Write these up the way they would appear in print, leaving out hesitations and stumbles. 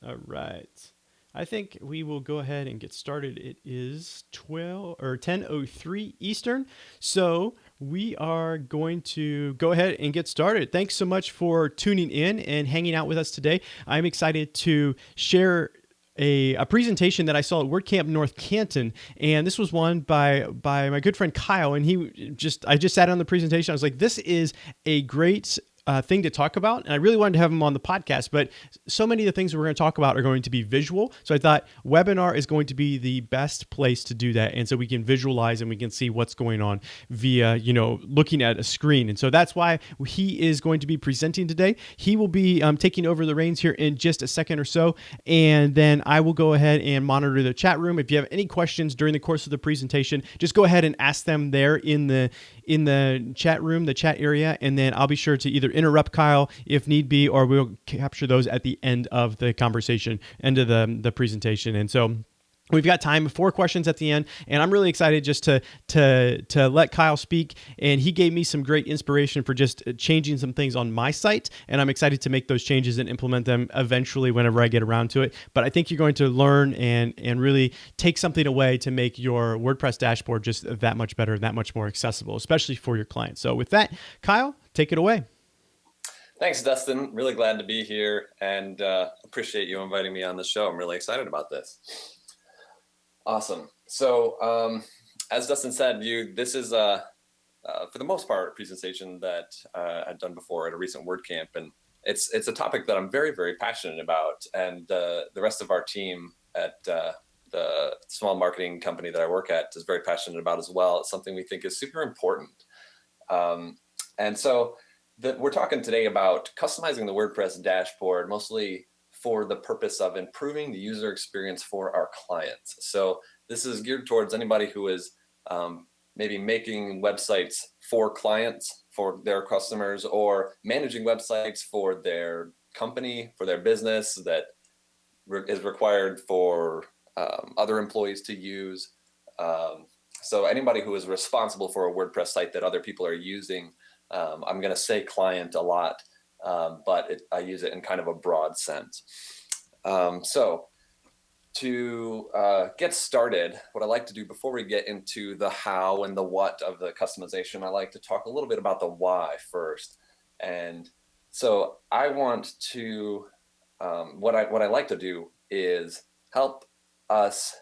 All right. I think we will go ahead and get started. It is 12 or 10:03 Eastern. So we are going to go ahead and get started. Thanks so much for tuning in and hanging out with us today. I'm excited to share a presentation that I saw at WordCamp North Canton, and this was one by my good friend Kyle. And I just sat on the presentation. I was like, this is a great thing to talk about, and I really wanted to have him on the podcast, but so many of the things we're going to talk about are going to be visual. So I thought webinar is going to be the best place to do that, and so we can visualize and we can see what's going on via looking at a screen. And so that's why he is going to be presenting today. He will be taking over the reins here in just a second or so, and then I will go ahead and monitor the chat room. If you have any questions during the course of the presentation, just go ahead and ask them there in the chat room, the chat area, and then I'll be sure to either interrupt Kyle if need be, or we'll capture those at the end of the conversation, end of the presentation. And so we've got time for questions at the end, and I'm really excited just to let Kyle speak. And he gave me some great inspiration for just changing some things on my site, and I'm excited to make those changes and implement them eventually whenever I get around to it. But I think you're going to learn and really take something away to make your WordPress dashboard just that much better, that much more accessible, especially for your clients. So with that, Kyle, take it away. Thanks, Dustin. Really glad to be here, and appreciate you inviting me on the show. I'm really excited about this. Awesome. So as Dustin said, this is for the most part a presentation that I've done before at a recent WordCamp, and it's a topic that I'm very, very passionate about, and the rest of our team at the small marketing company that I work at is very passionate about as well. It's something we think is super important. And so we're talking today about customizing the WordPress dashboard, mostly for the purpose of improving the user experience for our clients. So this is geared towards anybody who is maybe making websites for clients, for their customers, or managing websites for their company, for their business that is required for other employees to use. So anybody who is responsible for a WordPress site that other people are using. I'm going to say client a lot, but I use it in kind of a broad sense. So to get started, what I like to do before we get into the how and the what of the customization, I like to talk a little bit about the why first. And so I want to, what I like to do is help us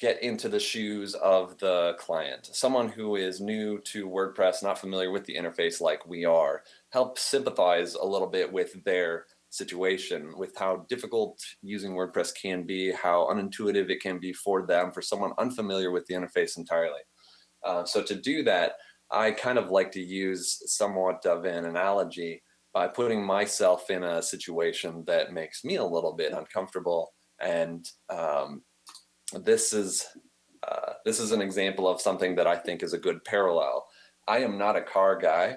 get into the shoes of the client, someone who is new to WordPress, not familiar with the interface like we are, help sympathize a little bit with their situation, with how difficult using WordPress can be, how unintuitive it can be for them, for someone unfamiliar with the interface entirely. So to do that, I kind of like to use somewhat of an analogy by putting myself in a situation that makes me a little bit uncomfortable. And this is an example of something that I think is a good parallel. I am not a car guy,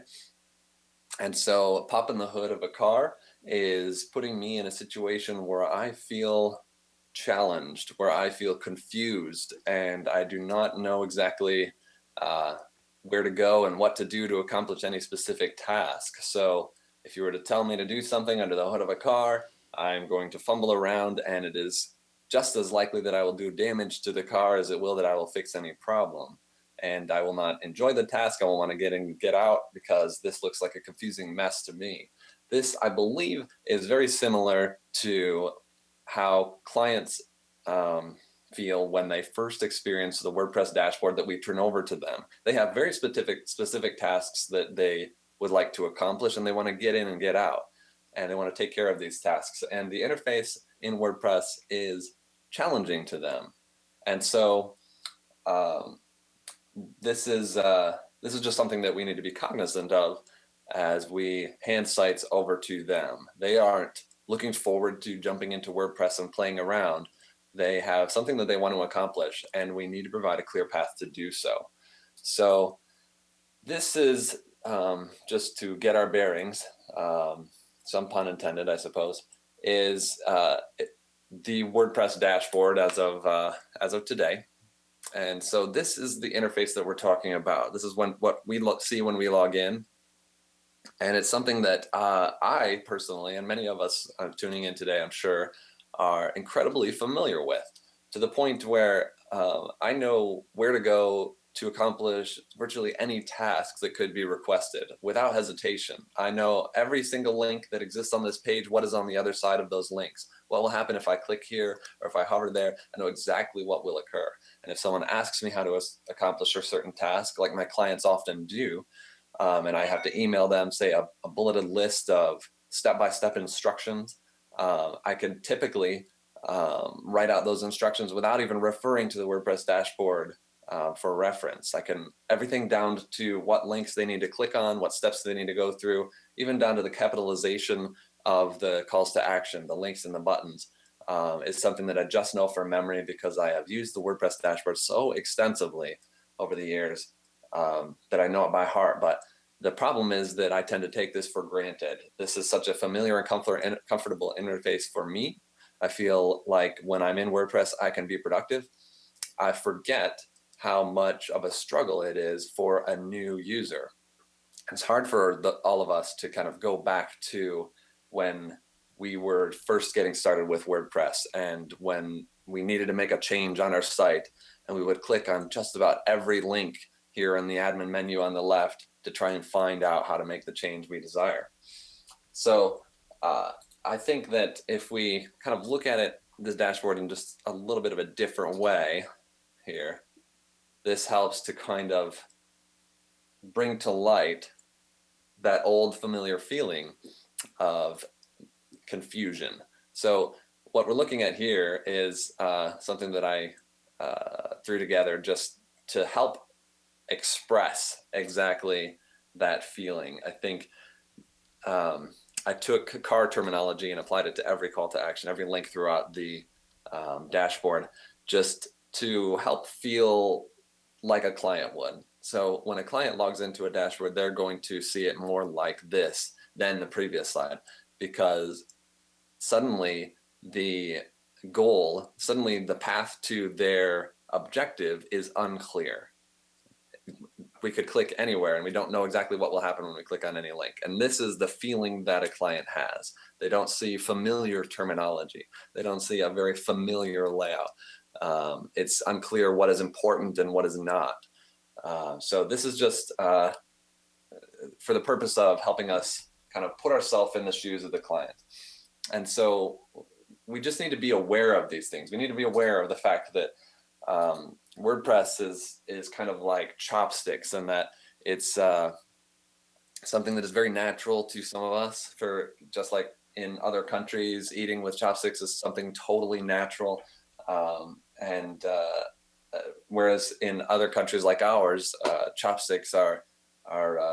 and so popping the hood of a car is putting me in a situation where I feel challenged, where I feel confused, and I do not know exactly where to go and what to do to accomplish any specific task. So if you were to tell me to do something under the hood of a car, I'm going to fumble around, and it is just as likely that I will do damage to the car as it will that I will fix any problem. And I will not enjoy the task. I will want to get in and get out because this looks like a confusing mess to me. This, I believe, is very similar to how clients feel when they first experience the WordPress dashboard that we turn over to them. They have very specific tasks that they would like to accomplish, and they want to get in and get out, and they want to take care of these tasks. And the interface in WordPress is challenging to them. And so this is just something that we need to be cognizant of as we hand sites over to them. They aren't looking forward to jumping into WordPress and playing around. They have something that they want to accomplish, and we need to provide a clear path to do so. So this is just to get our bearings, some pun intended, I suppose, is the WordPress dashboard as of today. And so this is the interface that we're talking about. This is what we see when we log in. And it's something that I personally, and many of us tuning in today, I'm sure, are incredibly familiar with, to the point where I know where to go to accomplish virtually any task that could be requested without hesitation. I know every single link that exists on this page, what is on the other side of those links, what will happen if I click here or if I hover there. I know exactly what will occur. And if someone asks me how to accomplish a certain task, like my clients often do, and I have to email them, say, a bulleted list of step-by-step instructions, I can typically write out those instructions without even referring to the WordPress dashboard for reference. I can everything down to what links they need to click on, what steps they need to go through, even down to the capitalization of the calls to action, the links and the buttons. Is something that I just know from memory because I have used the WordPress dashboard so extensively over the years that I know it by heart. But the problem is that I tend to take this for granted. This is such a familiar and comfortable interface for me. I feel like when I'm in WordPress, I can be productive. I forget how much of a struggle it is for a new user. It's hard for all of us to kind of go back to when we were first getting started with WordPress and when we needed to make a change on our site, and we would click on just about every link here in the admin menu on the left to try and find out how to make the change we desire. So I think that if we kind of look at it, this dashboard, in just a little bit of a different way here, this helps to kind of bring to light that old familiar feeling of confusion. So what we're looking at here is something that I threw together just to help express exactly that feeling. I think I took car terminology and applied it to every call to action, every link throughout the dashboard, just to help feel like a client would. So when a client logs into a dashboard, they're going to see it more like this than the previous slide, because suddenly the goal, suddenly the path to their objective is unclear. We could click anywhere and we don't know exactly what will happen when we click on any link. And this is the feeling that a client has. They don't see familiar terminology. They don't see a very familiar layout. It's unclear what is important and what is not. So this is just for the purpose of helping us kind of put ourselves in the shoes of the client. And so we just need to be aware of these things. We need to be aware of the fact that WordPress is kind of like chopsticks, and that it's something that is very natural to some of us. For just like in other countries, eating with chopsticks is something totally natural. Whereas in other countries like ours, chopsticks are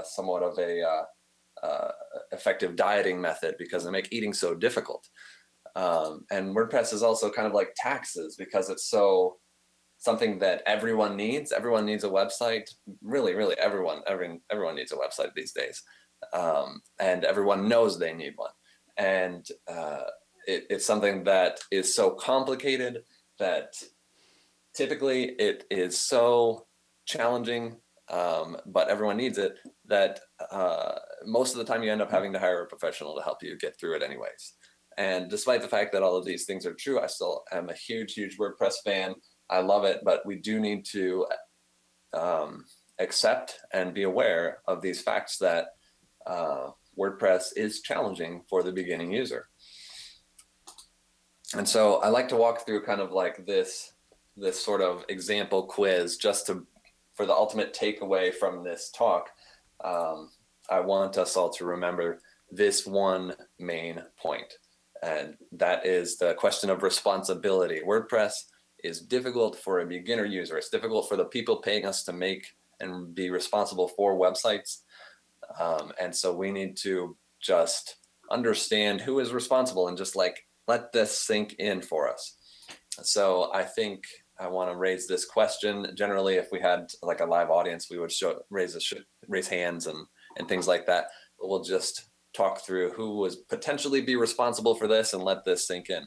somewhat of a effective dieting method because they make eating so difficult. And WordPress is also kind of like taxes because it's so something that everyone needs. Everyone needs a website. Really, everyone needs a website these days, and everyone knows they need one. And it's something that is so complicated that typically it is so challenging, but everyone needs it, that most of the time you end up having to hire a professional to help you get through it anyways. And despite the fact that all of these things are true, I still am a huge WordPress fan. I love it, but we do need to accept and be aware of these facts that WordPress is challenging for the beginning user. And so I like to walk through kind of like this sort of example quiz just for the ultimate takeaway from this talk. I want us all to remember this one main point, and that is the question of responsibility. WordPress is difficult for a beginner user. It's difficult for the people paying us to make and be responsible for websites. And so we need to just understand who is responsible and just like let this sink in for us. So I think I want to raise this question. Generally, if we had like a live audience, we would raise hands and things like that. But we'll just talk through who would potentially be responsible for this and let this sink in.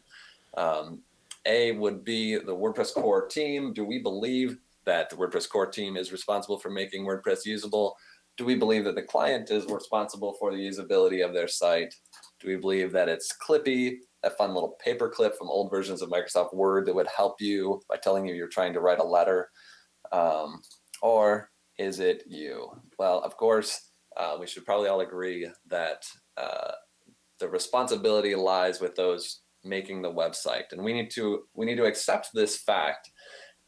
A would be the WordPress core team. Do we believe that the WordPress core team is responsible for making WordPress usable? Do we believe that the client is responsible for the usability of their site? Do we believe that it's Clippy, that fun little paperclip from old versions of Microsoft Word that would help you by telling you you're trying to write a letter? Or is it you? Well, of course, we should probably all agree that the responsibility lies with those making the website, and we need to accept this fact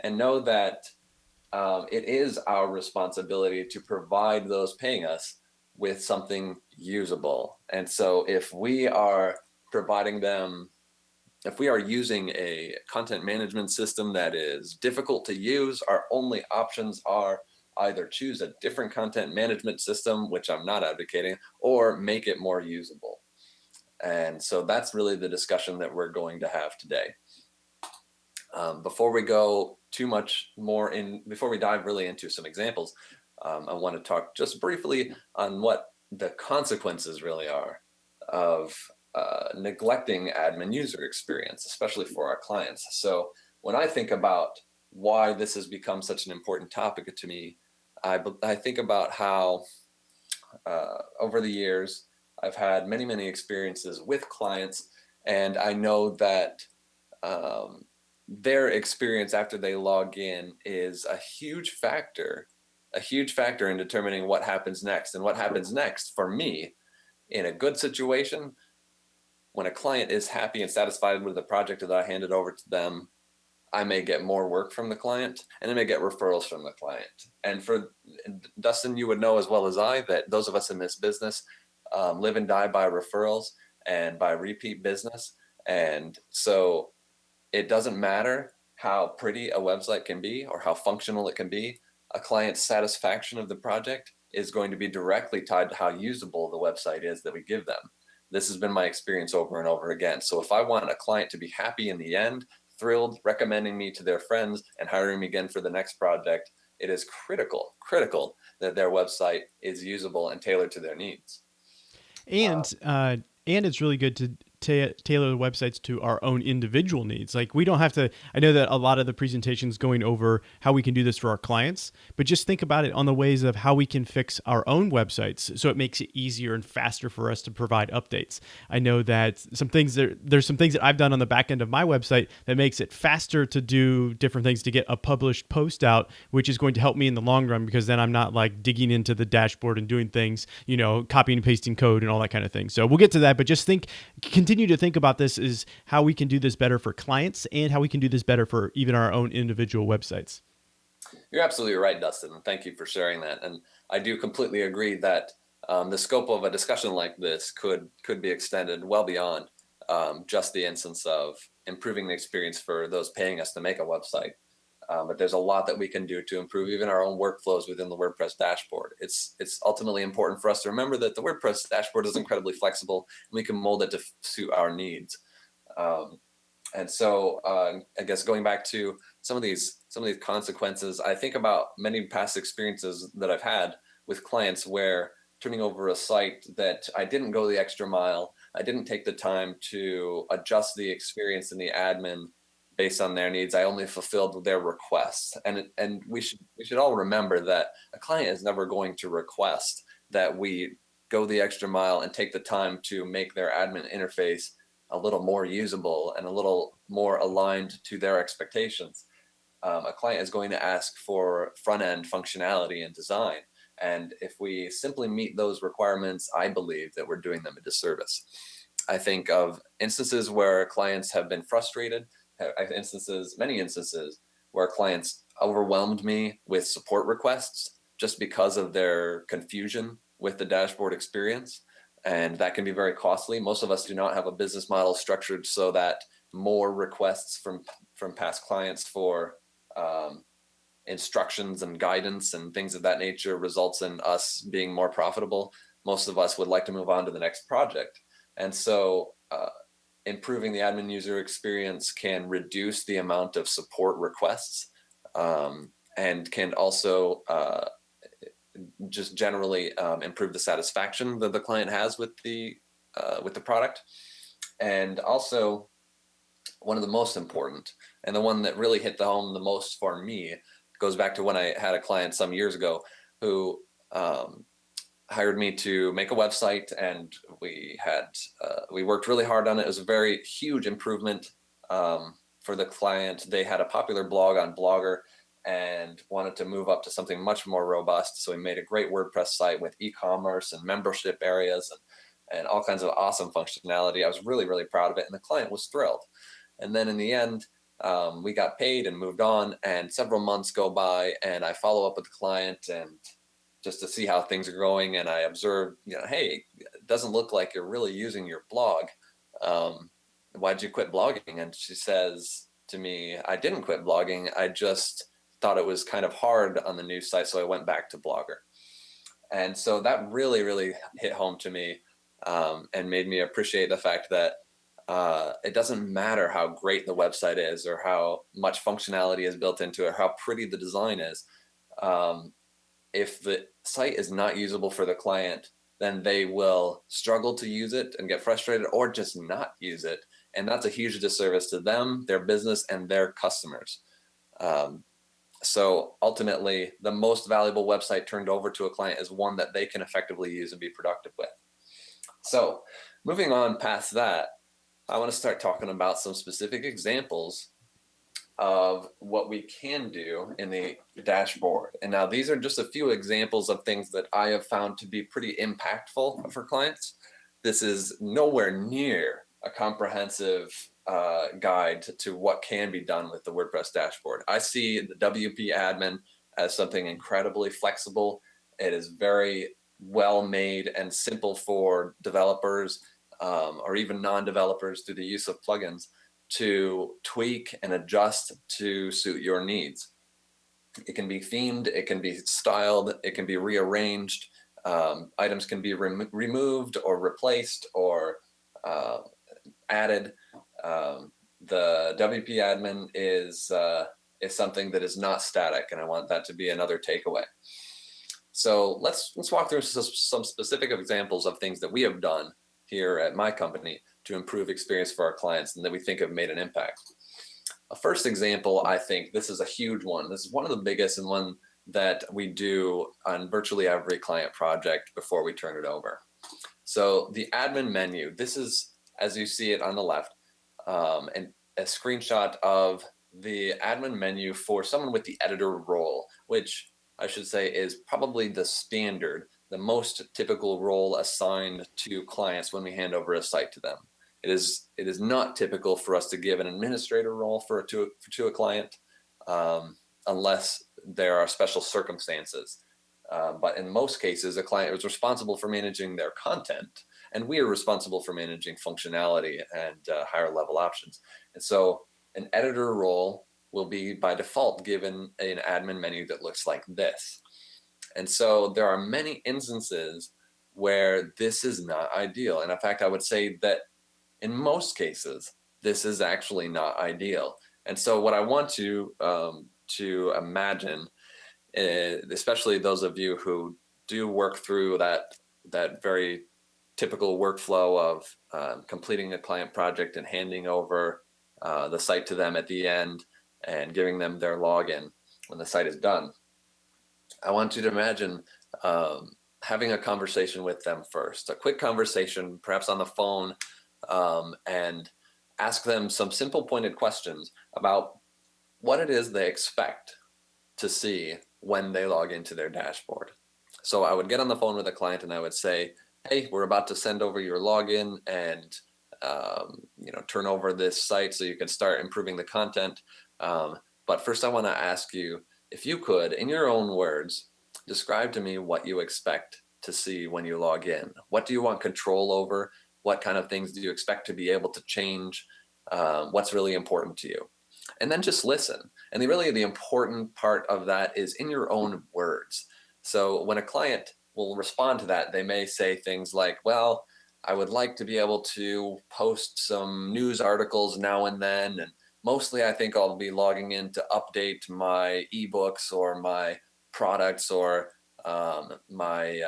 and know that it is our responsibility to provide those paying us with something usable. And so if we are providing them, if we are using a content management system that is difficult to use, our only options are either choose a different content management system, which I'm not advocating, or make it more usable. And so that's really the discussion that we're going to have today. Before we go too much more before we dive really into some examples, I want to talk just briefly on what the consequences really are of neglecting admin user experience, especially for our clients. So when I think about why this has become such an important topic to me, I think about how over the years, I've had many experiences with clients, and I know that their experience after they log in is a huge factor in determining what happens next. And what happens next for me in a good situation, when a client is happy and satisfied with the project that I handed over to them, I may get more work from the client, and I may get referrals from the client. And for Dustin, you would know as well as I that those of us in this business live and die by referrals and by repeat business. And so it doesn't matter how pretty a website can be or how functional it can be. A client's satisfaction of the project is going to be directly tied to how usable the website is that we give them. This has been my experience over and over again. So if I want a client to be happy in the end, thrilled, recommending me to their friends and hiring me again for the next project, it is critical that their website is usable and tailored to their needs. And it's really good to tailor the websites to our own individual needs. Like, we don't have to, I know that a lot of the presentations going over how we can do this for our clients, but just think about it on the ways of how we can fix our own websites so it makes it easier and faster for us to provide updates. I know that there's some things that I've done on the back end of my website that makes it faster to do different things to get a published post out, which is going to help me in the long run, because then I'm not like digging into the dashboard and doing things, copying and pasting code and all that kind of thing. So we'll get to that, but just continue to think about this is how we can do this better for clients and how we can do this better for even our own individual websites. You're absolutely right, Dustin. And thank you for sharing that. And I do completely agree that the scope of a discussion like this could be extended well beyond just the instance of improving the experience for those paying us to make a website. But there's a lot that we can do to improve even our own workflows within the WordPress dashboard. It's ultimately important for us to remember that the WordPress dashboard is incredibly flexible, and we can mold it to suit our needs. And so I guess going back to some of these consequences, I think about many past experiences that I've had with clients where turning over a site that I didn't go the extra mile, I didn't take the time to adjust the experience in the admin based on their needs. I only fulfilled their requests. And we should all remember that a client is never going to request that we go the extra mile and take the time to make their admin interface a little more usable and a little more aligned to their expectations. A client is going to ask for front-end functionality and design. And if we simply meet those requirements, I believe that we're doing them a disservice. I think of instances where clients have been frustrated. Many instances where clients overwhelmed me with support requests just because of their confusion with the dashboard experience. And that can be very costly. Most of us do not have a business model structured so that more requests from past clients for instructions and guidance and things of that nature results in us being more profitable. Most of us would like to move on to the next project. And so improving the admin user experience can reduce the amount of support requests and can also just generally improve the satisfaction that the client has with the product. And also, one of the most important, and the one that really hit the home the most for me, goes back to when I had a client some years ago who hired me to make a website, and we worked really hard on it. It was a very huge improvement for the client. They had a popular blog on Blogger and wanted to move up to something much more robust. So we made a great WordPress site with e-commerce and membership areas and all kinds of awesome functionality. I was really, really proud of it, and the client was thrilled. And then in the end, we got paid and moved on, and several months go by, and I follow up with the client and just to see how things are going. And I observed, hey, it doesn't look like you're really using your blog. Why'd you quit blogging? And she says to me, I didn't quit blogging. I just thought it was kind of hard on the new site, so I went back to Blogger. And so that really, really hit home to me, and made me appreciate the fact that it doesn't matter how great the website is or how much functionality is built into it, or how pretty the design is. If the site is not usable for the client, then they will struggle to use it and get frustrated, or just not use it. And that's a huge disservice to them, their business, and their customers. So ultimately, the most valuable website turned over to a client is one that they can effectively use and be productive with. So moving on past that, I want to start talking about some specific examples of what we can do in the dashboard. And now these are just a few examples of things that I have found to be pretty impactful for clients. This is nowhere near a comprehensive guide to what can be done with the WordPress dashboard. I see the WP admin as something incredibly flexible. It is very well made and simple for developers, or even non-developers, through the use of plugins to tweak and adjust to suit your needs. It can be themed, it can be styled, it can be rearranged. Items can be removed or replaced or added. The WP admin is something that is not static, and I want that to be another takeaway. So let's walk through some specific examples of things that we have done here at my company to improve experience for our clients and that we think have made an impact. A first example, I think this is a huge one. This is one of the biggest, and one that we do on virtually every client project before we turn it over. So the admin menu, this is, as you see it on the left, and a screenshot of the admin menu for someone with the editor role, which I should say is probably the standard, the most typical role assigned to clients when we hand over a site to them. It is not typical for us to give an administrator role to a client, unless there are special circumstances. But in most cases, a client is responsible for managing their content, and we are responsible for managing functionality and higher level options. And so an editor role will be by default given an admin menu that looks like this. And so there are many instances where this is not ideal. And in fact, I would say that in most cases, this is actually not ideal. And so what I want to imagine, especially those of you who do work through that very typical workflow of completing a client project and handing over the site to them at the end and giving them their login when the site is done. I want you to imagine having a conversation with them first, a quick conversation, perhaps on the phone, and ask them some simple pointed questions about what it is they expect to see when they log into their dashboard. So I would get on the phone with a client and I would say, hey, we're about to send over your login and turn over this site so you can start improving the content. But first I want to ask you, if you could, in your own words, describe to me what you expect to see when you log in. What do you want control over? What kind of things do you expect to be able to change? What's really important to you? And then just listen. And the important part of that is in your own words. So when a client will respond to that, they may say things like, well, I would like to be able to post some news articles now and then, and mostly I think I'll be logging in to update my ebooks or my products or my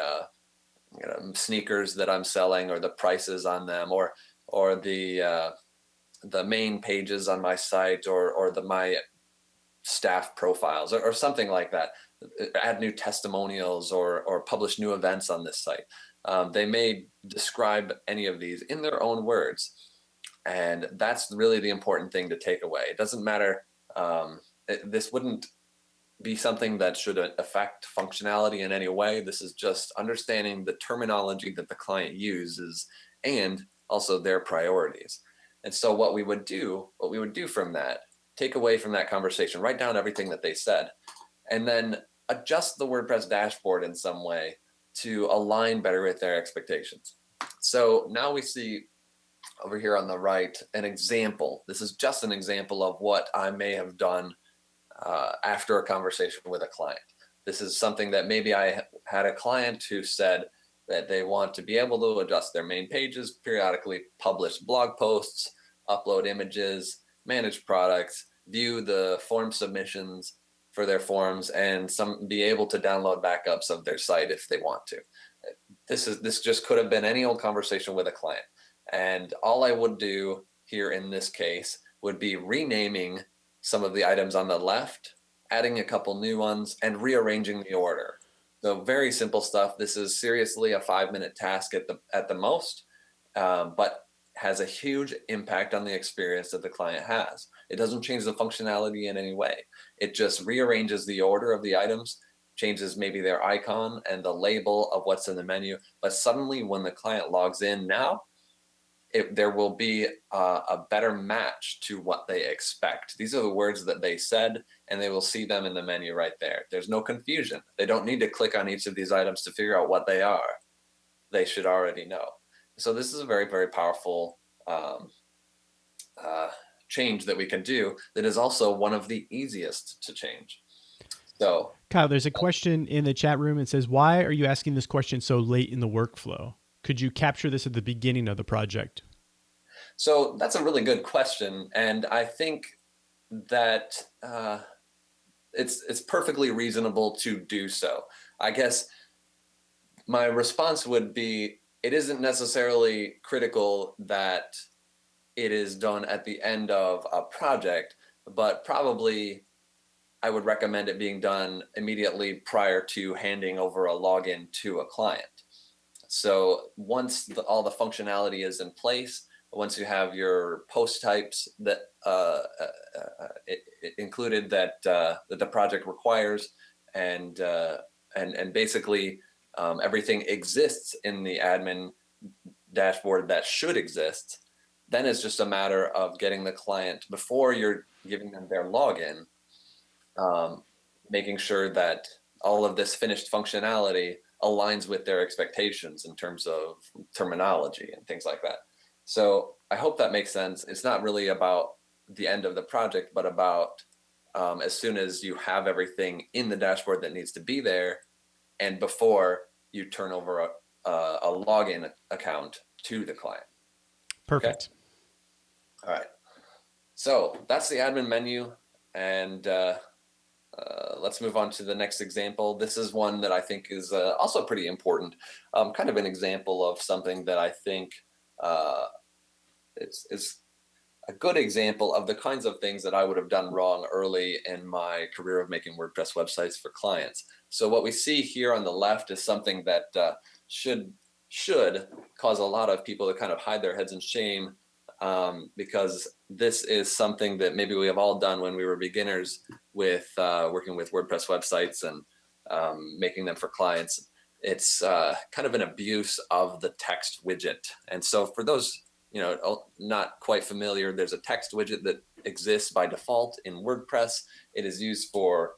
sneakers that I'm selling, or the prices on them, or the main pages on my site, or my staff profiles, or something like that. add new testimonials or publish new events on this site. They may describe any of these in their own words. And that's really the important thing to take away. It doesn't matter. This wouldn't be something that should affect functionality in any way. This is just understanding the terminology that the client uses and also their priorities. And so what we would do from that, take away from that conversation, write down everything that they said, and then adjust the WordPress dashboard in some way to align better with their expectations. So now we see over here on the right an example. This is just an example of what I may have done after a conversation with a client. This is something that maybe I had a client who said that they want to be able to adjust their main pages, periodically publish blog posts, upload images, manage products, view the form submissions for their forms, and be able to download backups of their site if they want to. This just could have been any old conversation with a client. And all I would do here in this case would be renaming some of the items on the left, adding a couple new ones, and rearranging the order. So very simple stuff. This is seriously a 5-minute task at the most, but has a huge impact on the experience that the client has. It doesn't change the functionality in any way. It just rearranges the order of the items, changes maybe their icon and the label of what's in the menu. But suddenly when the client logs in now, there will be a better match to what they expect. These are the words that they said, and they will see them in the menu right there. There's no confusion. They don't need to click on each of these items to figure out what they are. They should already know. So this is a very, very powerful change that we can do that is also one of the easiest to change. So, Kyle, there's a question in the chat room. It says, why are you asking this question so late in the workflow? Could you capture this at the beginning of the project? So that's a really good question. And I think that it's perfectly reasonable to do so. I guess my response would be, it isn't necessarily critical that it is done at the end of a project, but probably I would recommend it being done immediately prior to handing over a login to a client. So once all the functionality is in place, once you have your post types that included that the project requires, and basically everything exists in the admin dashboard that should exist, then it's just a matter of getting the client, before you're giving them their login, making sure that all of this finished functionality aligns with their expectations in terms of terminology and things like that. So I hope that makes sense. It's not really about the end of the project, but about as soon as you have everything in the dashboard that needs to be there, and before you turn over a login account to the client. Perfect. Okay? All right. So that's the admin menu. And let's move on to the next example. This is one that I think is also pretty important, kind of an example of something that I think it's a good example of the kinds of things that I would have done wrong early in my career of making WordPress websites for clients. So what we see here on the left is something that should cause a lot of people to kind of hide their heads in shame, because this is something that maybe we have all done when we were beginners with working with WordPress websites and making them for clients. It's kind of an abuse of the text widget. And so for those not quite familiar, there's a text widget that exists by default in WordPress. It is used for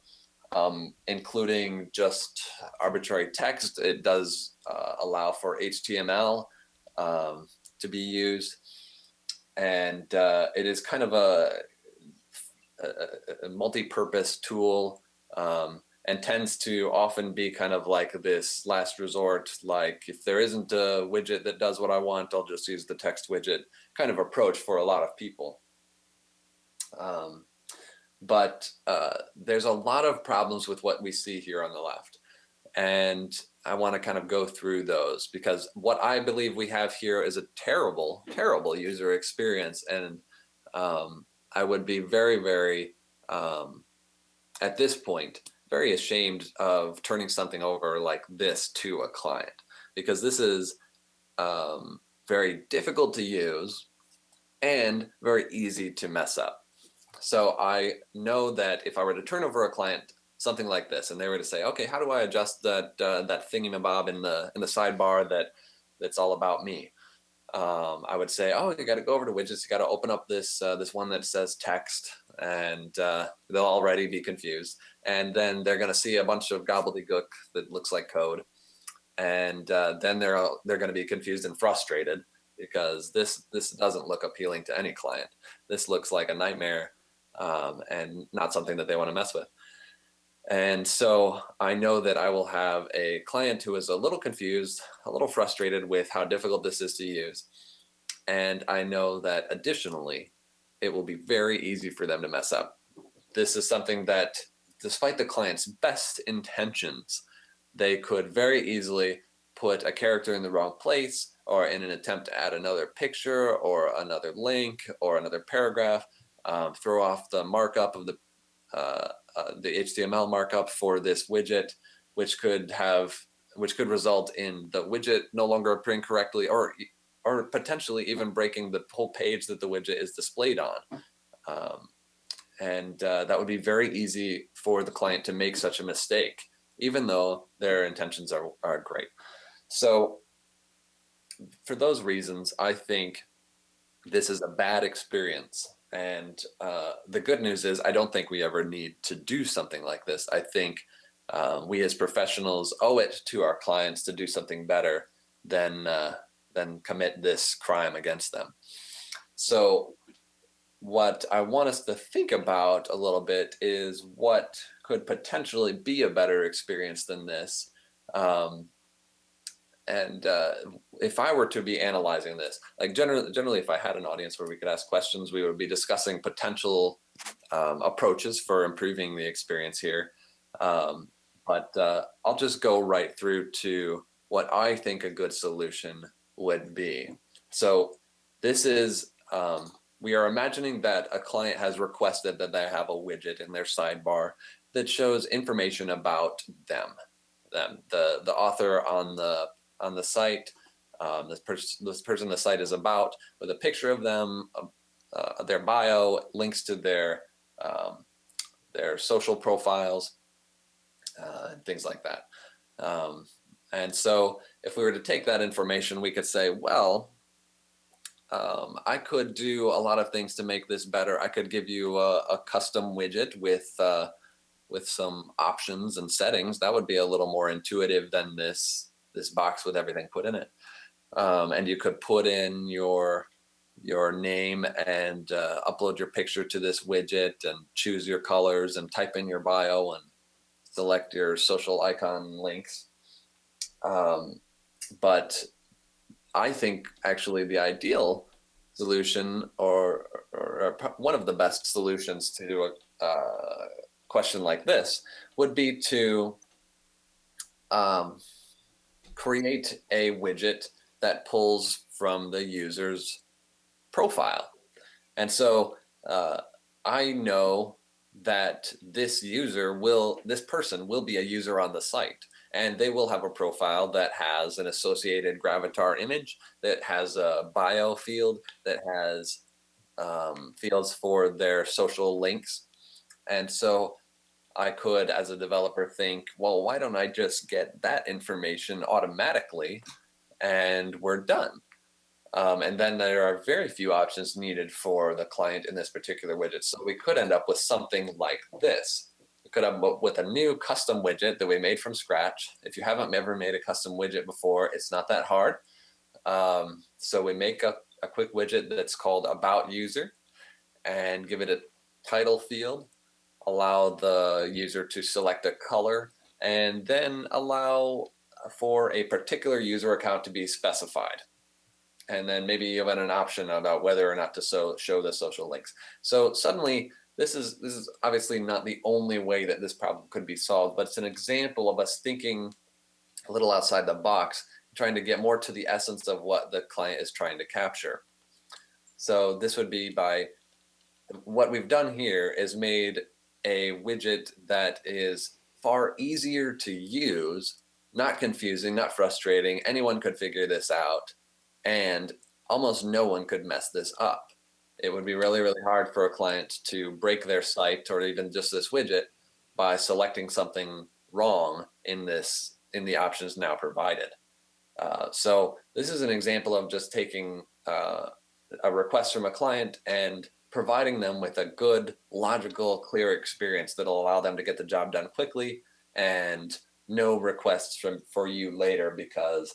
including just arbitrary text. It does allow for HTML to be used. And it is kind of a multi-purpose tool, and tends to often be kind of like this last resort, like if there isn't a widget that does what I want, I'll just use the text widget kind of approach for a lot of people. But there's a lot of problems with what we see here on the left. And I want to kind of go through those, because what I believe we have here is a terrible, terrible user experience. And I would be very, very, at this point, very ashamed of turning something over like this to a client, because this is very difficult to use and very easy to mess up. So I know that if I were to turn over a client something like this, and they were to say, okay, how do I adjust that thingamabob in the sidebar that's all about me? I would say, oh, you got to go over to widgets. You got to open up this one that says text, and they'll already be confused. And then they're going to see a bunch of gobbledygook that looks like code, and then they're going to be confused and frustrated because this doesn't look appealing to any client. This looks like a nightmare, and not something that they want to mess with. And so I know that I will have a client who is a little confused, a little frustrated with how difficult this is to use. And I know that additionally, it will be very easy for them to mess up. This is something that, despite the client's best intentions, they could very easily put a character in the wrong place, or in an attempt to add another picture or another link or another paragraph, throw off the markup of the HTML markup for this widget, which could result in the widget no longer appearing correctly, or potentially even breaking the whole page that the widget is displayed on. And that would be very easy for the client to make such a mistake, even though their intentions are great. So for those reasons, I think this is a bad experience. And the good news is I don't think we ever need to do something like this. I think we as professionals owe it to our clients to do something better than commit this crime against them. So what I want us to think about a little bit is what could potentially be a better experience than this. And if I were to be analyzing this, like generally, if I had an audience where we could ask questions, we would be discussing potential approaches for improving the experience here. But I'll just go right through to what I think a good solution would be. So this is, we are imagining that a client has requested that they have a widget in their sidebar that shows information about them, the author on the site, this person the site is about, with a picture of them, their bio, links to their social profiles, and things like that. And so if we were to take that information, we could say, well, I could do a lot of things to make this better. I could give you a custom widget with some options and settings. That would be a little more intuitive than this box with everything put in it. And you could put in your name and upload your picture to this widget and choose your colors and type in your bio and select your social icon links. But I think actually the ideal solution, or one of the best solutions to a question like this, would be to create a widget that pulls from the user's profile. And so I know that this person will be a user on the site, and they will have a profile that has an associated Gravatar image, that has a bio field, that has fields for their social links. And so I could, as a developer, think, well, why don't I just get that information automatically and we're done? And then there are very few options needed for the client in this particular widget. So we could end up with something like this. We could end up with a new custom widget that we made from scratch. If you haven't ever made a custom widget before, it's not that hard. So we make a quick widget that's called About User and give it a title field, allow the user to select a color, and then allow for a particular user account to be specified. And then maybe even an option about whether or not to show the social links. So suddenly, this is obviously not the only way that this problem could be solved, but it's an example of us thinking a little outside the box, trying to get more to the essence of what the client is trying to capture. So this would be by, what we've done here is made a widget that is far easier to use, not confusing, not frustrating. Anyone could figure this out, and almost no one could mess this up. It would be really, really hard for a client to break their site or even just this widget by selecting something wrong in the options now provided. So this is an example of just taking a request from a client and providing them with a good, logical, clear experience that'll allow them to get the job done quickly and no requests for you later because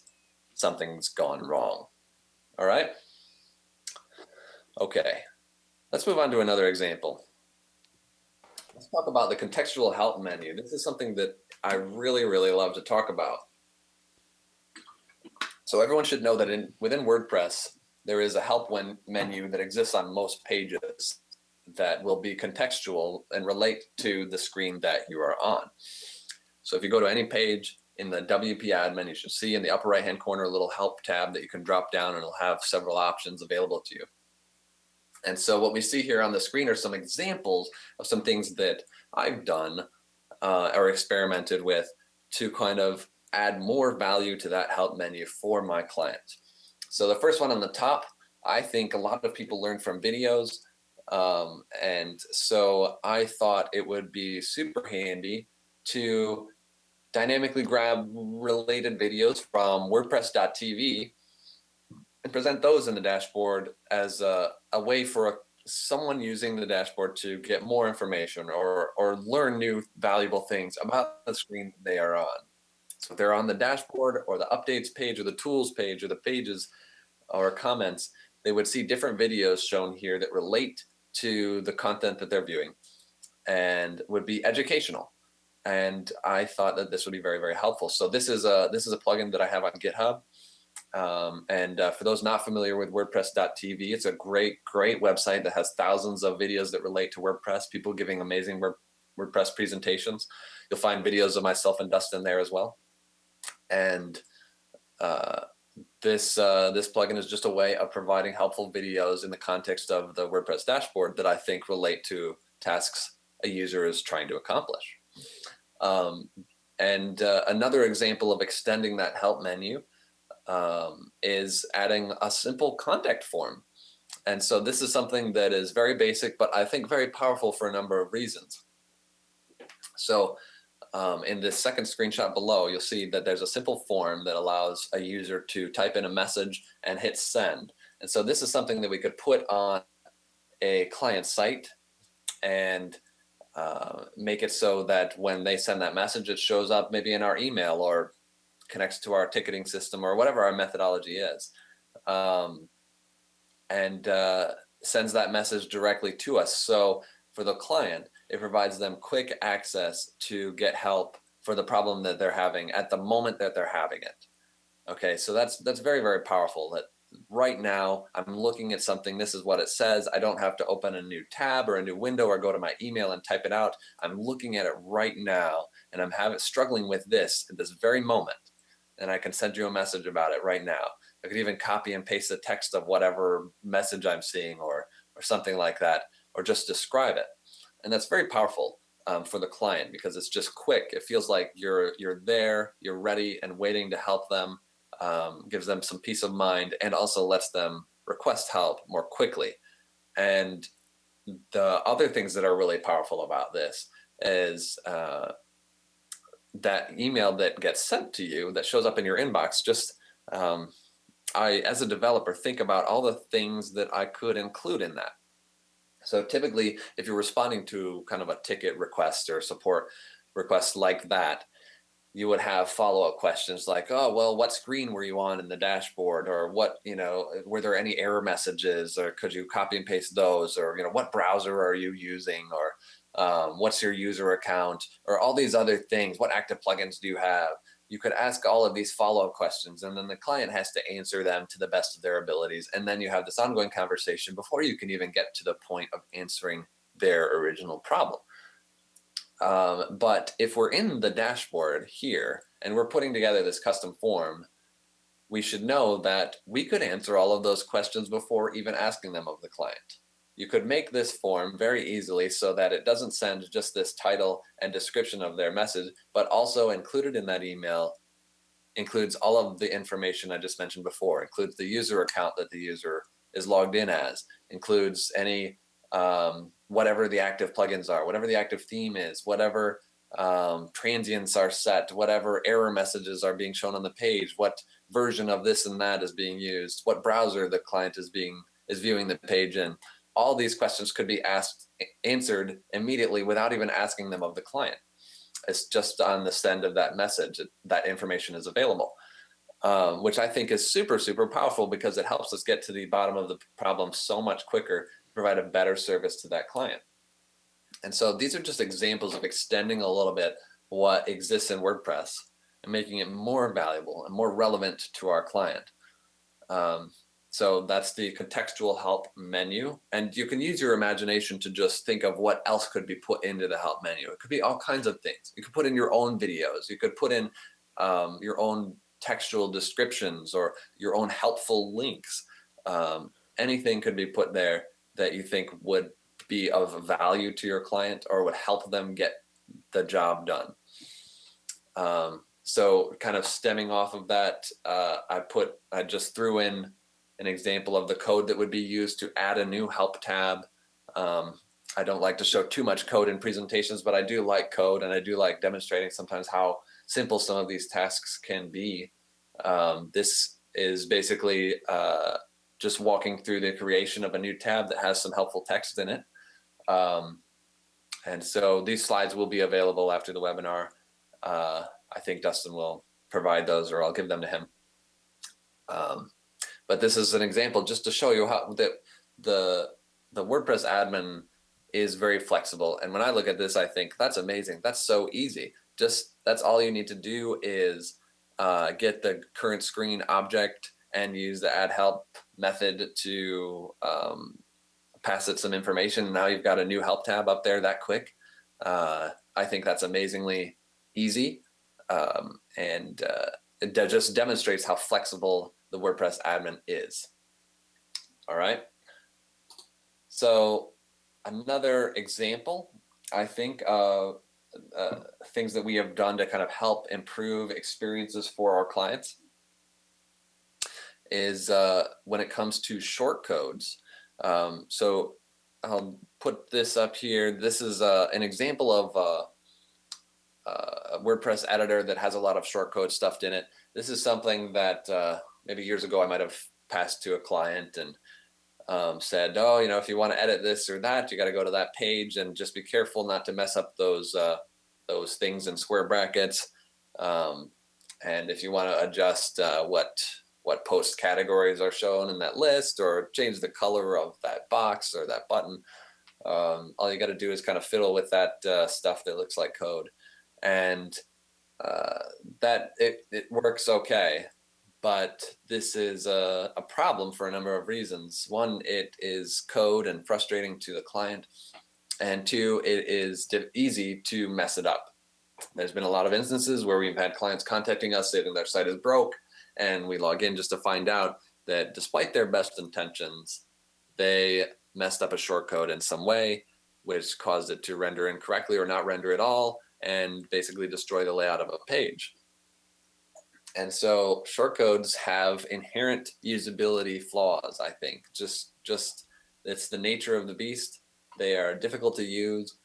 something's gone wrong. All right. Okay, let's move on to another example. Let's talk about the contextual help menu. This is something that I really, really love to talk about. So everyone should know that within WordPress, there is a help menu that exists on most pages that will be contextual and relate to the screen that you are on. So if you go to any page in the WP admin, you should see in the upper right-hand corner a little help tab that you can drop down, and it'll have several options available to you. And so what we see here on the screen are some examples of some things that I've done or experimented with to kind of add more value to that help menu for my client. So the first one on the top, I think a lot of people learn from videos. And so I thought it would be super handy to dynamically grab related videos from WordPress.tv and present those in the dashboard as a way for someone using the dashboard to get more information or learn new valuable things about the screen they are on. So if they're on the dashboard or the updates page or the tools page or the pages or comments, they would see different videos shown here that relate to the content that they're viewing and would be educational. And I thought that this would be very, very helpful. So this is a plugin that I have on GitHub. For those not familiar with WordPress.tv, it's a great website that has thousands of videos that relate to WordPress, people giving amazing WordPress presentations. You'll find videos of myself and Dustin there as well. And this plugin is just a way of providing helpful videos in the context of the WordPress dashboard that I think relate to tasks a user is trying to accomplish. Another example of extending that help menu is adding a simple contact form. And so this is something that is very basic, but I think very powerful for a number of reasons. So in this second screenshot below, you'll see that there's a simple form that allows a user to type in a message and hit send. And so this is something that we could put on a client site and make it so that when they send that message, it shows up maybe in our email or connects to our ticketing system or whatever our methodology is, and sends that message directly to us. So for the client, it provides them quick access to get help for the problem that they're having at the moment that they're having it. Okay, so that's very, very powerful. That right now I'm looking at something, this is what it says. I don't have to open a new tab or a new window or go to my email and type it out. I'm looking at it right now, and I'm struggling with this at this very moment. And I can send you a message about it right now. I could even copy and paste the text of whatever message I'm seeing or something like that, or just describe it. And that's very powerful for the client because it's just quick. It feels like you're there, you're ready and waiting to help them, gives them some peace of mind, and also lets them request help more quickly. And the other things that are really powerful about this is that email that gets sent to you that shows up in your inbox, just I, as a developer, think about all the things that I could include in that. So typically, if you're responding to kind of a ticket request or support request like that, you would have follow-up questions like, oh, well, what screen were you on in the dashboard? Or what, were there any error messages? Or could you copy and paste those? Or, what browser are you using? Or what's your user account? Or all these other things. What active plugins do you have? You could ask all of these follow-up questions, and then the client has to answer them to the best of their abilities. And then you have this ongoing conversation before you can even get to the point of answering their original problem. But if we're in the dashboard here and we're putting together this custom form, we should know that we could answer all of those questions before even asking them of the client. you could make this form very easily so that it doesn't send just this title and description of their message, but also included in that email includes all of the information I just mentioned before, includes the user account that the user is logged in as, includes any whatever the active plugins are, whatever the active theme is, whatever transients are set, whatever error messages are being shown on the page, what version of this and that is being used, what browser the client is viewing the page in. All these questions could be answered immediately without even asking them of the client. It's just on the send of that message that information is available, which I think is super, super powerful because it helps us get to the bottom of the problem so much quicker, provide a better service to that client. And so these are just examples of extending a little bit what exists in WordPress and making it more valuable and more relevant to our client. So that's the contextual help menu. And you can use your imagination to just think of what else could be put into the help menu. It could be all kinds of things. You could put in your own videos. You could put in your own textual descriptions or your own helpful links. Anything could be put there that you think would be of value to your client or would help them get the job done. So kind of stemming off of that, I just threw in an example of the code that would be used to add a new help tab. I don't like to show too much code in presentations, but I do like code and I do like demonstrating sometimes how simple some of these tasks can be. This is basically just walking through the creation of a new tab that has some helpful text in it. And so these slides will be available after the webinar. I think Dustin will provide those or I'll give them to him. But this is an example just to show you how the WordPress admin is very flexible. And when I look at this, I think that's amazing. That's so easy. That's all you need to do is get the current screen object and use the add help method to pass it some information. Now you've got a new help tab up there that quick. I think that's amazingly easy. And it just demonstrates how flexible the WordPress admin is. All right. So another example, I think, of things that we have done to kind of help improve experiences for our clients is when it comes to shortcodes. So I'll put this up here. This is an example of a WordPress editor that has a lot of shortcode stuffed in it. This is something that maybe years ago I might have passed to a client and said, oh, if you want to edit this or that, you got to go to that page and just be careful not to mess up those things in square brackets. And if you want to adjust what post categories are shown in that list or change the color of that box or that button, all you got to do is kind of fiddle with that stuff that looks like code. And that it works okay. But this is a problem for a number of reasons. One, it is code and frustrating to the client. And two, it is easy to mess it up. There's been a lot of instances where we've had clients contacting us saying their site is broke, and we log in just to find out that despite their best intentions, they messed up a shortcode in some way, which caused it to render incorrectly or not render at all, and basically destroy the layout of a page. And so shortcodes have inherent usability flaws, I think. Just it's the nature of the beast. They are difficult to use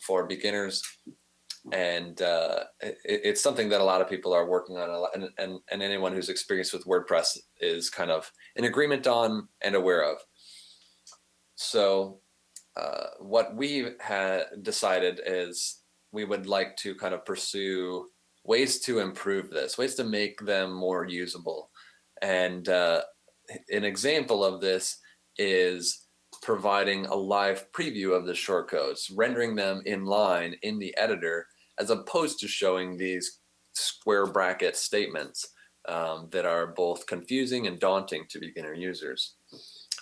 for beginners. And it's something that a lot of people are working on a lot, and anyone who's experienced with WordPress is kind of in agreement on and aware of. So what we had decided is we would like to kind of pursue ways to improve this, ways to make them more usable. And an example of this is providing a live preview of the shortcodes, rendering them in line in the editor, as opposed to showing these square bracket statements that are both confusing and daunting to beginner users.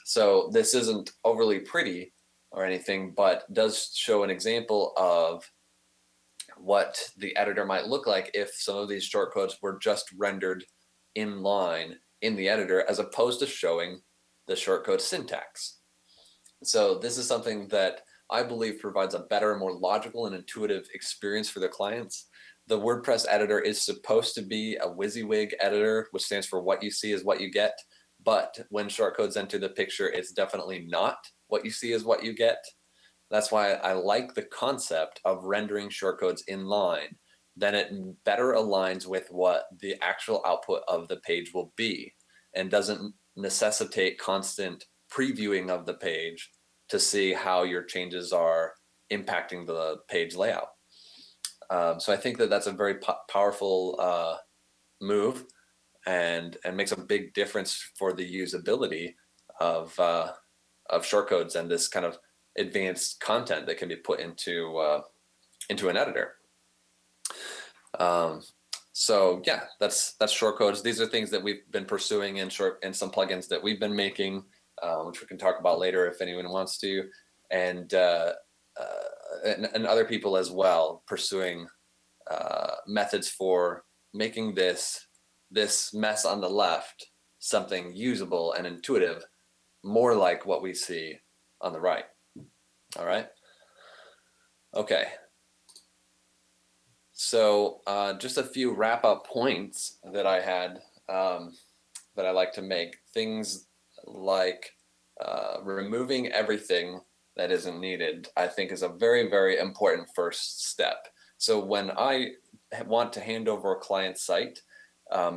So this isn't overly pretty or anything, but does show an example of what the editor might look like if some of these shortcodes were just rendered in line in the editor, as opposed to showing the shortcode syntax. So this is something that I believe provides a better, more logical and intuitive experience for their clients. The WordPress editor is supposed to be a WYSIWYG editor, which stands for what you see is what you get. But when shortcodes enter the picture, it's definitely not what you see is what you get. That's why I like the concept of rendering shortcodes inline. Then it better aligns with what the actual output of the page will be and doesn't necessitate constant previewing of the page to see how your changes are impacting the page layout. So I think that that's a very powerful move and makes a big difference for the usability of shortcodes and this kind of advanced content that can be put into an editor. So yeah, that's shortcodes. These are things that we've been pursuing in some plugins that we've been making, which we can talk about later if anyone wants to, and other people as well pursuing methods for making this mess on the left something usable and intuitive, more like what we see on the right. All right. Okay. So just a few wrap-up points that I had that I like to make. Things like removing everything that isn't needed, I think, is a very, very important first step. So when I want to hand over a client site,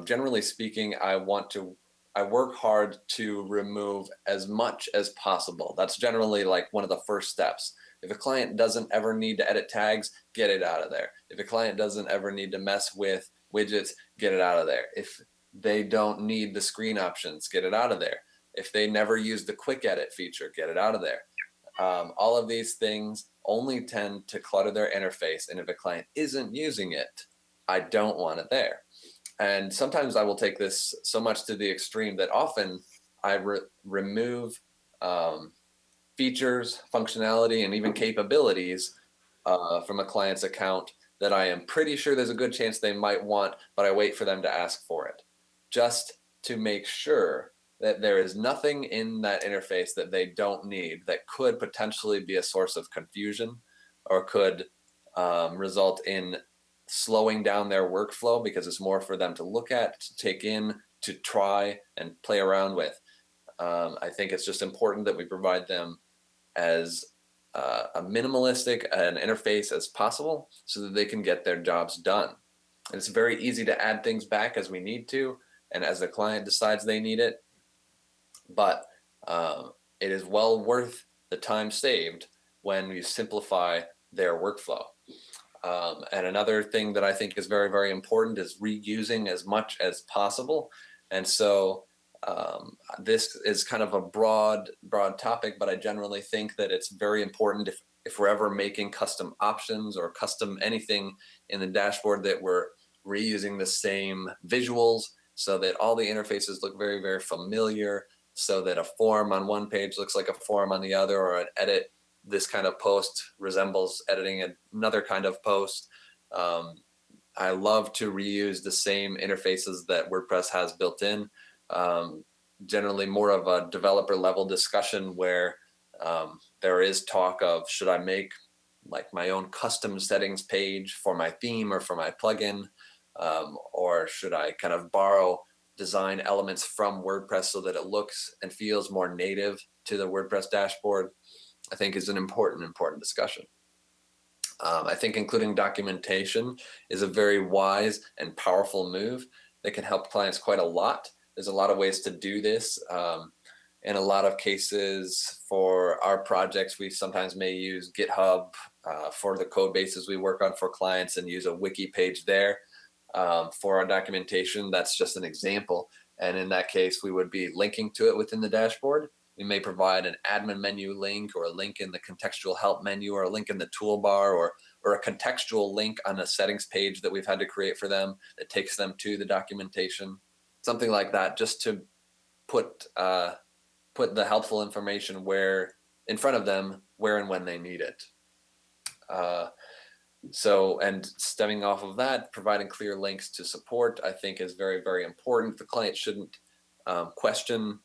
generally speaking, I work hard to remove as much as possible. That's generally like one of the first steps. If a client doesn't ever need to edit tags, get it out of there. If a client doesn't ever need to mess with widgets, get it out of there. If they don't need the screen options, get it out of there. If they never use the quick edit feature, get it out of there. All of these things only tend to clutter their interface. And if a client isn't using it, I don't want it there. And sometimes I will take this so much to the extreme that often I remove features, functionality, and even capabilities from a client's account that I am pretty sure there's a good chance they might want, but I wait for them to ask for it, just to make sure that there is nothing in that interface that they don't need that could potentially be a source of confusion or could result in slowing down their workflow because it's more for them to look at, to take in, to try and play around with. I think it's just important that we provide them as a minimalistic an interface as possible so that they can get their jobs done. And it's very easy to add things back as we need to and as the client decides they need it, but it is well worth the time saved when you simplify their workflow. And another thing that I think is very, very important is reusing as much as possible. And so this is kind of a broad topic, but I generally think that it's very important if we're ever making custom options or custom anything in the dashboard that we're reusing the same visuals so that all the interfaces look very, very familiar, so that a form on one page looks like a form on the other, or an edit, this kind of post resembles editing another kind of post. I love to reuse the same interfaces that WordPress has built in. Generally more of a developer level discussion where there is talk of, should I make like my own custom settings page for my theme or for my plugin, or should I kind of borrow design elements from WordPress so that it looks and feels more native to the WordPress dashboard, I think is an important discussion. I think including documentation is a very wise and powerful move that can help clients quite a lot. There's a lot of ways to do this. In a lot of cases for our projects, we sometimes may use GitHub for the code bases we work on for clients and use a wiki page there. For our documentation, that's just an example. And in that case, we would be linking to it within the dashboard. We may provide an admin menu link or a link in the contextual help menu or a link in the toolbar or a contextual link on a settings page that we've had to create for them that takes them to the documentation. Something like that, just to put the helpful information where in front of them, where and when they need it. So, and stemming off of that, providing clear links to support, I think is very, very important. The client shouldn't question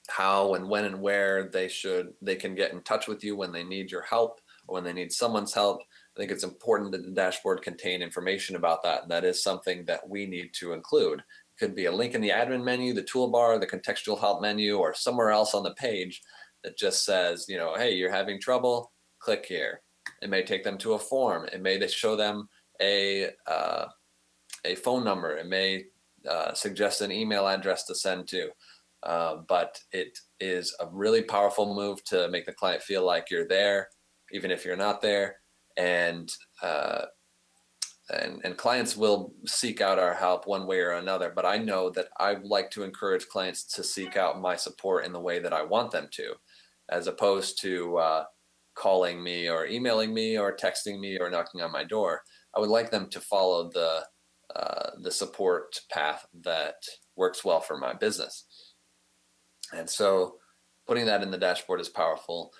how and when and where they can get in touch with you when they need your help or when they need someone's help. I think it's important that the dashboard contain information about that. And that is something that we need to include. It could be a link in the admin menu, the toolbar, the contextual help menu, or somewhere else on the page that just says, hey, you're having trouble, click here. It may take them to a form. It may show them a phone number. It may suggest an email address to send to. But it is a really powerful move to make the client feel like you're there, even if you're not there. And clients will seek out our help one way or another. But I know that I like to encourage clients to seek out my support in the way that I want them to, as opposed to calling me or emailing me or texting me or knocking on my door. I would like them to follow the support path that works well for my business. And so putting that in the dashboard is powerful.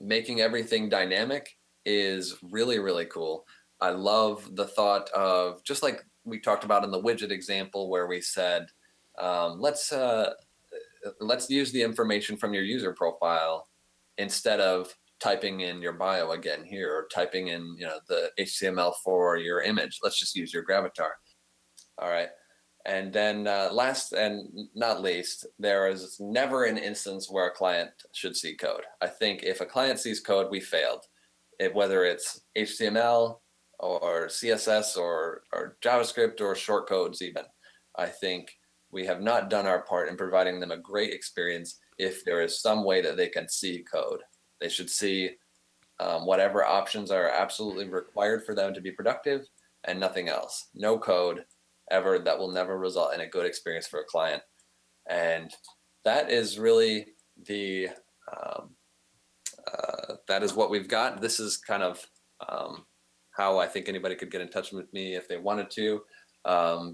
Making everything dynamic is really, really cool. I love the thought of, just like we talked about in the widget example where we said, let's use the information from your user profile instead of typing in your bio again here, or typing in the HTML for your image. Let's just use your gravatar. All right. And then last and not least, there is never an instance where a client should see code. I think if a client sees code, we failed. Whether it's HTML or CSS or JavaScript or shortcodes even, I think we have not done our part in providing them a great experience if there is some way that they can see code. They should see whatever options are absolutely required for them to be productive and nothing else. No code ever. That will never result in a good experience for a client. And that is really that is what we've got. This is kind of how I think anybody could get in touch with me if they wanted to.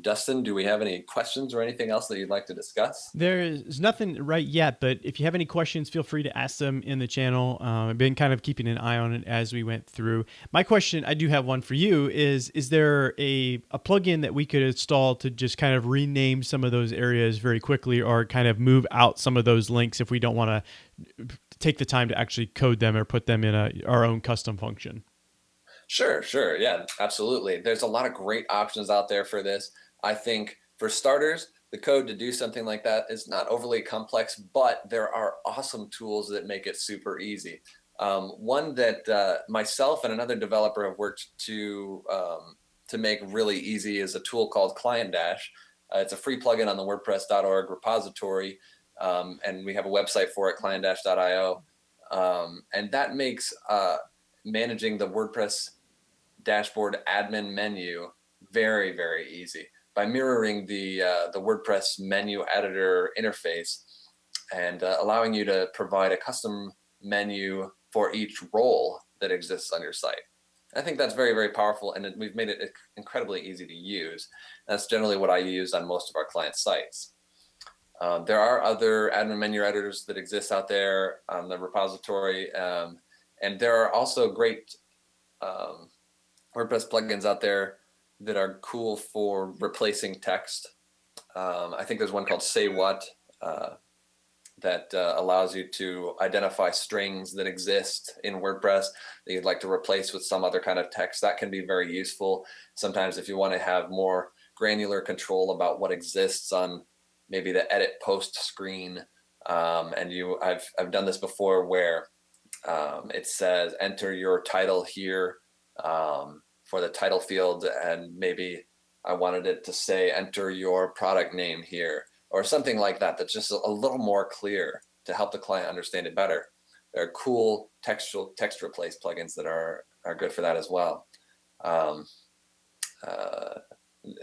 Dustin, do we have any questions or anything else that you'd like to discuss? There is nothing right yet, but if you have any questions, feel free to ask them in the channel. I've been kind of keeping an eye on it as we went through. My question, I do have one for you, is there a plugin that we could install to just kind of rename some of those areas very quickly, or kind of move out some of those links if we don't want to take the time to actually code them or put them in our own custom function? Sure. Yeah, absolutely. There's a lot of great options out there for this. I think for starters, the code to do something like that is not overly complex, but there are awesome tools that make it super easy. One that myself and another developer have worked to make really easy is a tool called Client Dash. It's a free plugin on the WordPress.org repository, and we have a website for it, clientdash.io, and that makes managing the WordPress dashboard admin menu very, very easy by mirroring the WordPress menu editor interface and allowing you to provide a custom menu for each role that exists on your site. I think that's very, very powerful, and we've made it incredibly easy to use. That's generally what I use on most of our client sites. There are other admin menu editors that exist out there on the repository, and there are also great WordPress plugins out there that are cool for replacing text. I think there's one called Say What that allows you to identify strings that exist in WordPress that you'd like to replace with some other kind of text. That can be very useful. Sometimes if you want to have more granular control about what exists on maybe the edit post screen, and I've done this before where it says enter your title here for the title field, and maybe I wanted it to say enter your product name here or something like that. That's just a little more clear to help the client understand it better. There are cool text replace plugins that are good for that as well.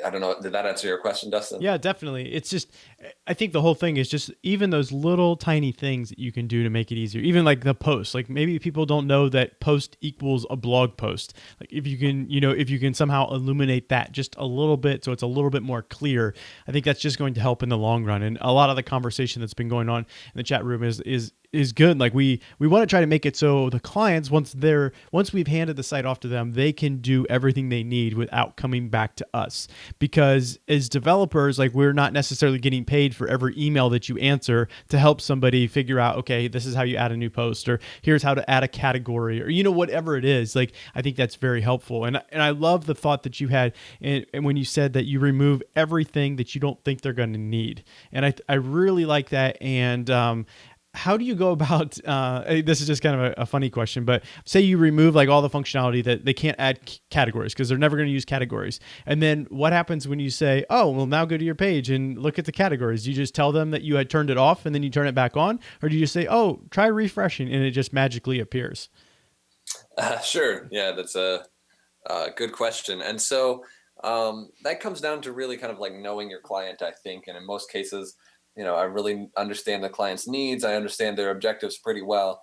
I don't know. Did that answer your question, Dustin? Yeah, definitely. It's just, I think the whole thing is just even those little tiny things that you can do to make it easier. Even like the post, like maybe people don't know that post equals a blog post. Like if you can, if you can somehow illuminate that just a little bit, so it's a little bit more clear, I think that's just going to help in the long run. And a lot of the conversation that's been going on in the chat room is is good. Like we want to try to make it so the clients, once we've handed the site off to them, they can do everything they need without coming back to us. Because as developers, like we're not necessarily getting paid for every email that you answer to help somebody figure out, okay, this is how you add a new post, or here's how to add a category, or whatever it is. Like I think that's very helpful. And I love the thought that you had, and when you said that you remove everything that you don't think they're going to need. And I really like that. And how do you go about this is just kind of a funny question, but say you remove like all the functionality that they can't add categories because they're never going to use categories, and then what happens when you say, oh well, now go to your page and look at the categories? Do you just tell them that you had turned it off and then you turn it back on, or do you just say, oh, try refreshing, and it just magically appears? Sure. Yeah, that's a good question. And so that comes down to really kind of like knowing your client, I think. And in most cases, I really understand the client's needs. I understand their objectives pretty well.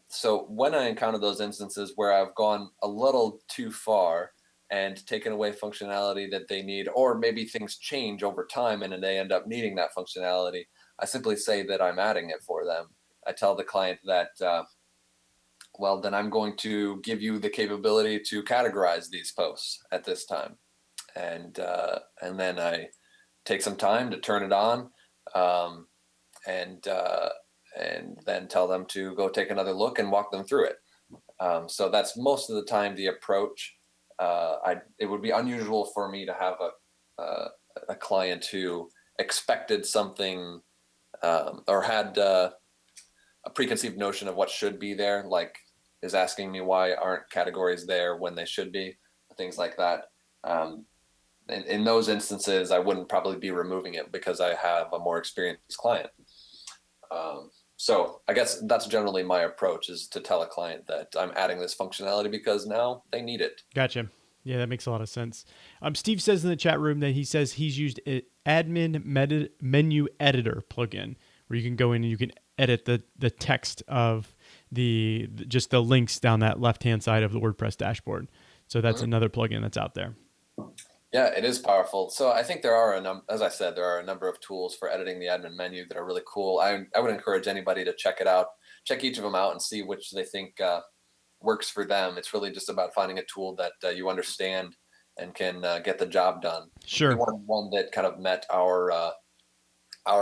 So when I encounter those instances where I've gone a little too far and taken away functionality that they need, or maybe things change over time and then they end up needing that functionality, I simply say that I'm adding it for them. I tell the client that, well, then I'm going to give you the capability to categorize these posts at this time. And then I take some time to turn it on, um, and then tell them to go take another look and walk them through it. So that's most of the time the approach. It would be unusual for me to have a client who expected something, or had a preconceived notion of what should be there, like is asking me why aren't categories there when they should be, things like that. Um, in those instances, I wouldn't probably be removing it because I have a more experienced client. So I guess that's generally my approach, is to tell a client that I'm adding this functionality because now they need it. Gotcha. Yeah, that makes a lot of sense. Steve says in the chat room that he says he's used an menu editor plugin where you can go in and you can edit the text of just the links down that left hand side of the WordPress dashboard. So that's another plugin that's out there. Yeah, it is powerful. So I think there are as I said, there are a number of tools for editing the admin menu that are really cool. I would encourage anybody to check it out, check each of them out, and see which they think works for them. It's really just about finding a tool that you understand and can get the job done. Sure. We wanted one that kind of met our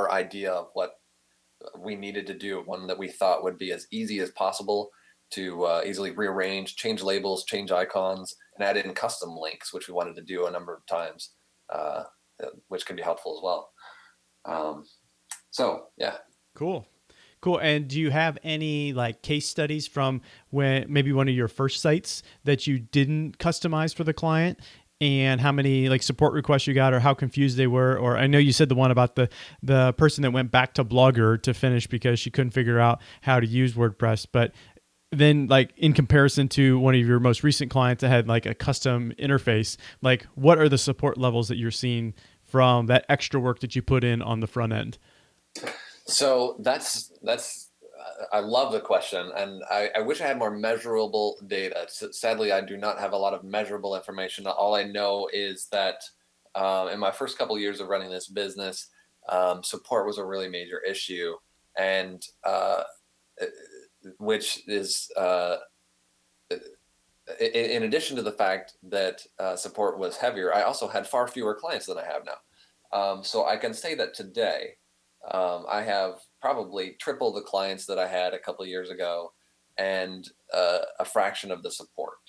idea of what we needed to do, one that we thought would be as easy as possible to easily rearrange, change labels, change icons, and add in custom links, which we wanted to do a number of times, which can be helpful as well. So yeah. Cool. And do you have any like case studies from when maybe one of your first sites that you didn't customize for the client, and how many like support requests you got, or how confused they were? Or I know you said the one about the person that went back to Blogger to finish because she couldn't figure out how to use WordPress, but then like in comparison to one of your most recent clients that had like a custom interface, like what are the support levels that you're seeing from that extra work that you put in on the front end? So that's I love the question, and I wish I had more measurable data. Sadly, I do not have a lot of measurable information. All I know is that in my first couple of years of running this business, support was a really major issue, and which is in addition to the fact that support was heavier, I also had far fewer clients than I have now. So I can say that today, I have probably triple the clients that I had a couple of years ago, and a fraction of the support.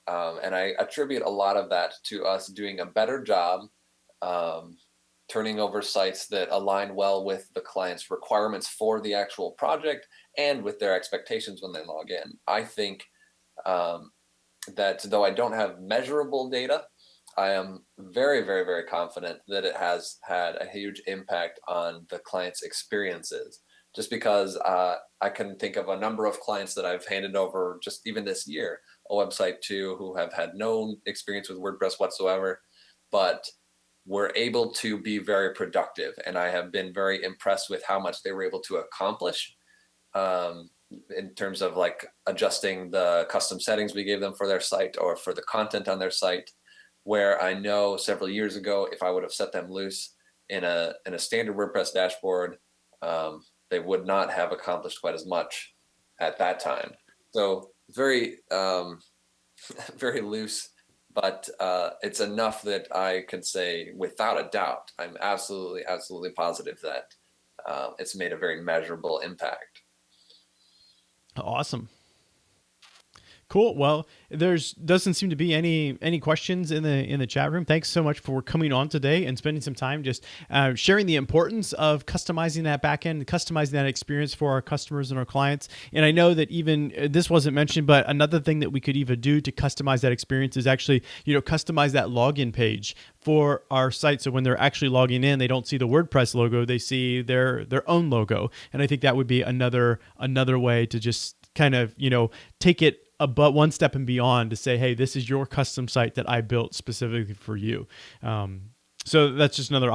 And I attribute a lot of that to us doing a better job turning over sites that align well with the client's requirements for the actual project and with their expectations when they log in. I think that though I don't have measurable data, I am very, very, very confident that it has had a huge impact on the client's experiences. Just because I can think of a number of clients that I've handed over just even this year a website to, who have had no experience with WordPress whatsoever, but were able to be very productive. And I have been very impressed with how much they were able to accomplish in terms of like adjusting the custom settings we gave them for their site or for the content on their site, where I know several years ago, if I would have set them loose in a standard WordPress dashboard, they would not have accomplished quite as much at that time. So very, very loose, but it's enough that I can say without a doubt, I'm absolutely, absolutely positive that it's made a very measurable impact. Awesome. Cool. Well, there's doesn't seem to be any questions in the chat room. Thanks so much for coming on today and spending some time just sharing the importance of customizing that backend, customizing that experience for our customers and our clients. And I know that even this wasn't mentioned, but another thing that we could even do to customize that experience is actually customize that login page for our site. So when they're actually logging in, they don't see the WordPress logo; they see their own logo. And I think that would be another way to just kind of take it but one step and beyond to say, hey, this is your custom site that I built specifically for you. So that's just another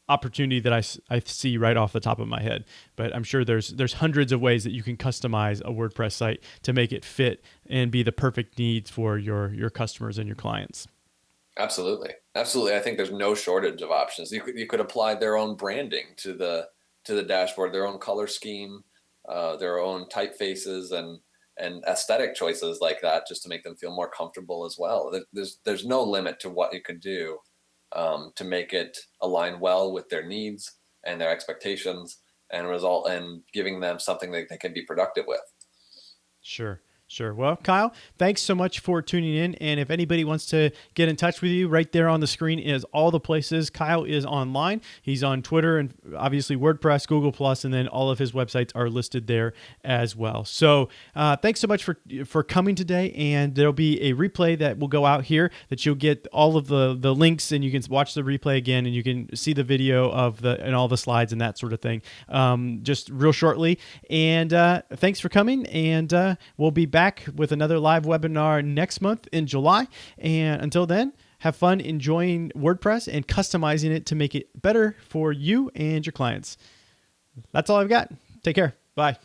opportunity that I see right off the top of my head. But I'm sure there's hundreds of ways that you can customize a WordPress site to make it fit and be the perfect needs for your customers and your clients. Absolutely. Absolutely. I think there's no shortage of options. You could apply their own branding to the dashboard, their own color scheme, their own typefaces and aesthetic choices like that, just to make them feel more comfortable as well. There's no limit to what you can do to make it align well with their needs and their expectations and result in giving them something that they can be productive with. Sure. Well, Kyle, thanks so much for tuning in. And if anybody wants to get in touch with you, right there on the screen is all the places Kyle is online. He's on Twitter and obviously WordPress, Google+, and then all of his websites are listed there as well. So thanks so much for coming today. And there'll be a replay that will go out here that you'll get all of the links, and you can watch the replay again, and you can see the video and all the slides and that sort of thing just real shortly. And thanks for coming, and we'll be back with another live webinar next month in July. And until then, have fun enjoying WordPress and customizing it to make it better for you and your clients. That's all I've got. Take care. Bye.